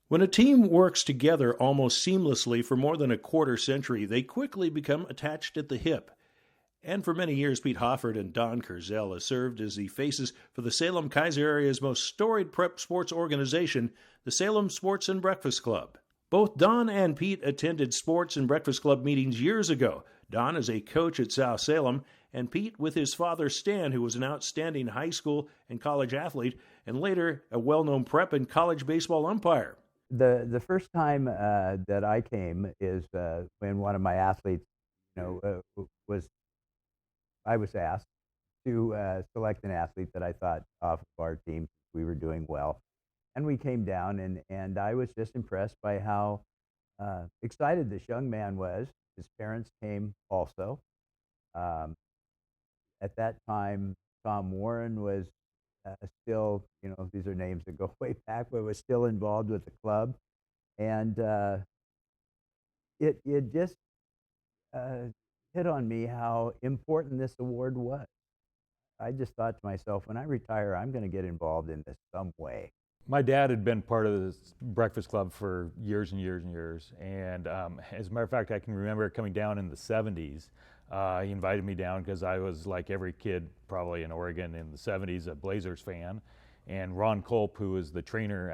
When a team works together almost seamlessly for more than a quarter century, they quickly become attached at the hip. And for many years, Pete Hoffert and Don Kerzel have served as the faces for the Salem-Keizer area's most storied prep sports organization, the Salem Sports and Breakfast Club. Both Don and Pete attended Sports and Breakfast Club meetings years ago. Don as a coach at South Salem, and Pete with his father Stan, who was an outstanding high school and college athlete, and later a well-known prep and college baseball umpire. The first time that I came is when one of my athletes, I was asked to select an athlete that I thought off of our team. We were doing well, and we came down, and I was just impressed by how excited this young man was. His parents came also. At that time, Tom Warren was still, these are names that go way back, but was still involved with the club. And it just hit on me how important this award was. I just thought to myself, when I retire, I'm going to get involved in this some way. My dad had been part of this breakfast club for years and years and years. And as a matter of fact, I can remember coming down in the 70s. He invited me down because I was, like every kid probably in Oregon in the 70s, a Blazers fan. And Ron Culp, who was the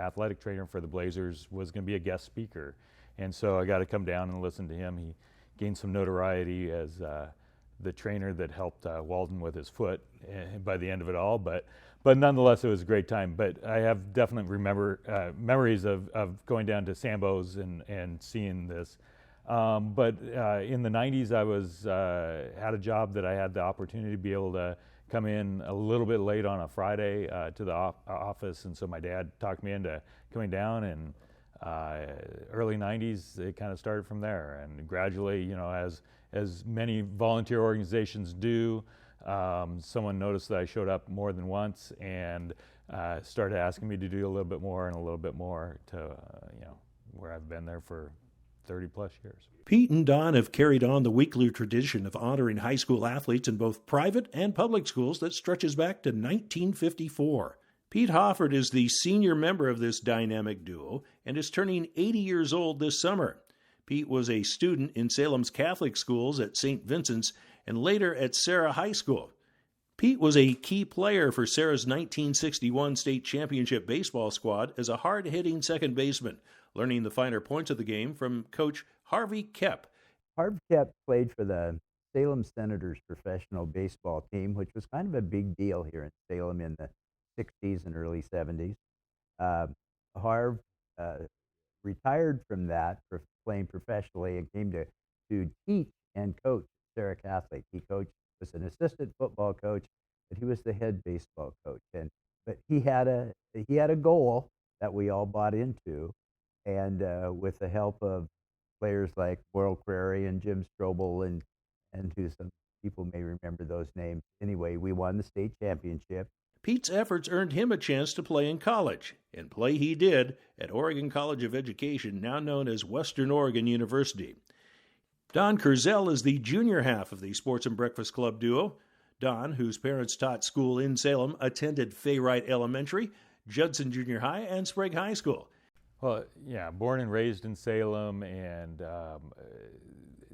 athletic trainer for the Blazers, was going to be a guest speaker. And so I got to come down and listen to him. He gained some notoriety as the trainer that helped Walden with his foot by the end of it all. But nonetheless, it was a great time. But I have definitely memories of going down to Sambo's and seeing this. But in the 90s, I had a job that I had the opportunity to be able to come in a little bit late on a Friday to the office, and so my dad talked me into coming down, and early 90s, it kind of started from there, and gradually, as many volunteer organizations do, someone noticed that I showed up more than once and started asking me to do a little bit more and a little bit more to, where I've been there for 30 plus years. Pete and Don have carried on the weekly tradition of honoring high school athletes in both private and public schools that stretches back to 1954. Pete Hoffert is the senior member of this dynamic duo and is turning 80 years old this summer. Pete was a student in Salem's Catholic schools at St. Vincent's and later at Sarah High School. Pete was a key player for Sarah's 1961 state championship baseball squad as a hard-hitting second baseman, learning the finer points of the game from Coach Harvey Kep. Harvey Kep played for the Salem Senators professional baseball team, which was kind of a big deal here in Salem in the 60s and early 70s. Harv retired from that for playing professionally and came to teach and coach Sarah Catholic. He was an assistant football coach, but he was the head baseball coach. But he had a goal that we all bought into, and with the help of players like Worrell Query and Jim Strobel and who some people may remember those names. Anyway, we won the state championship. Pete's efforts earned him a chance to play in college, and play he did at Oregon College of Education, now known as Western Oregon University. Don Kerzel is the junior half of the Sports and Breakfast Club duo. Don, whose parents taught school in Salem, attended Fayrite Elementary, Judson Junior High, and Sprague High School. Well, yeah, born and raised in Salem and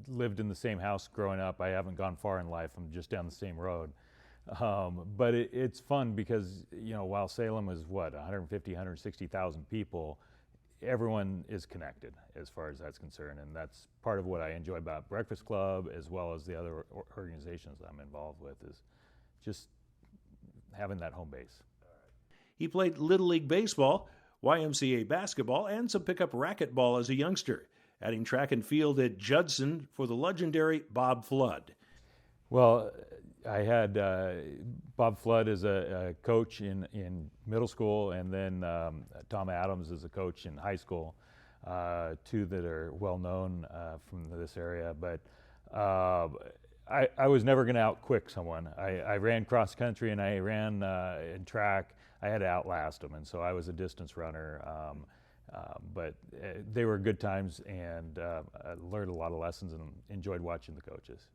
lived in the same house growing up. I haven't gone far in life. I'm just down the same road. But it's fun because, while Salem is 150, 160,000 people, everyone is connected as far as that's concerned. And that's part of what I enjoy about Breakfast Club as well as the other organizations I'm involved with, is just having that home base. He played Little League Baseball, YMCA basketball, and some pickup racquetball as a youngster, adding track and field at Judson for the legendary Bob Flood. Well, I had Bob Flood as a coach in middle school, and then Tom Adams as a coach in high school, two that are well known from this area. But I was never going to outquick someone. I ran cross country and I ran in track. I had to outlast them, and so I was a distance runner. But they were good times, and I learned a lot of lessons and enjoyed watching the coaches.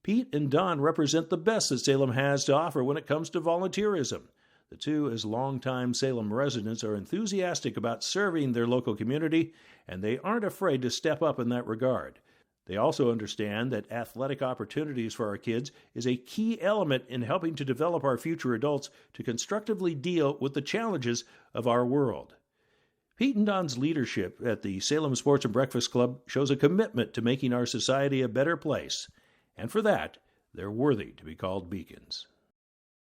Pete and Don represent the best that Salem has to offer when it comes to volunteerism. The two, as longtime Salem residents, are enthusiastic about serving their local community, and they aren't afraid to step up in that regard. They also understand that athletic opportunities for our kids is a key element in helping to develop our future adults to constructively deal with the challenges of our world. Pete and Don's leadership at the Salem Sports and Breakfast Club shows a commitment to making our society a better place, and for that, they're worthy to be called beacons.